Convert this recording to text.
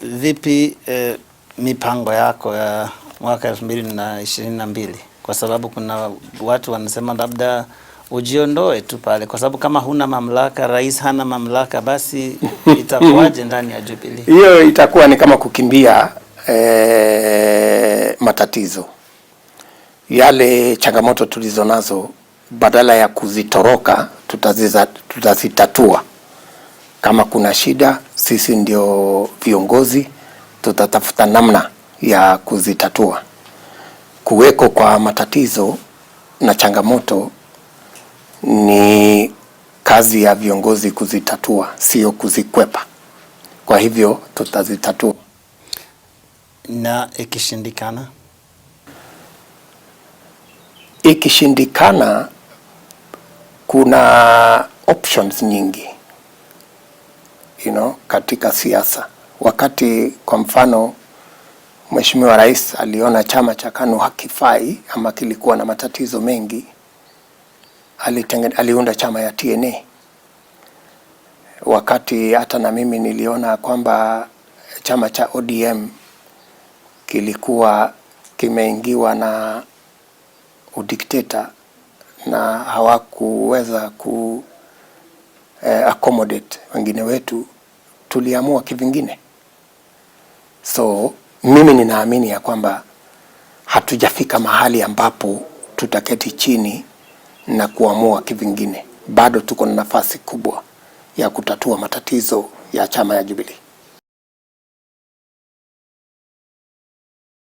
Vipi mipango yako ya mwaka 2022? Kwa sababu kuna watu wanasema labda ujiondoe tu pale, kwa sababu kama huna mamlaka, rais hana mamlaka, basi itakuwaje ndani ya Jubilee? Hiyo itakuwa ni kama kukimbia matatizo. Yale changamoto tulizonazo, badala ya kuzitoroka, tutazitatua. Kama kuna shida, sisi ndio viongozi, tutatafuta namna ya kuzitatua. Kuweko kwa matatizo na changamoto ni kazi ya viongozi kuzitatua, sio kuzikwepa. Kwa hivyo tutazitatua. Na ikishindikana? Ikishindikana, kuna options nyingi, katika siasa. Wakati kwa mfano Mheshimiwa Rais aliona chama cha KANU hakifai ama kilikuwa na matatizo mengi, aliunda chama ya TNA. Wakati hata na mimi niliona kwamba chama cha ODM kilikuwa kimeingiwa na udikteta na hawakuweza accommodate wengine wetu, tuliamua kivingine. So mimi ninaamini ya kwamba hatujafika mahali ambapo tutaketi chini na kuamua kivingine. Bado tuko na nafasi kubwa ya kutatua matatizo ya chama ya Jubilee.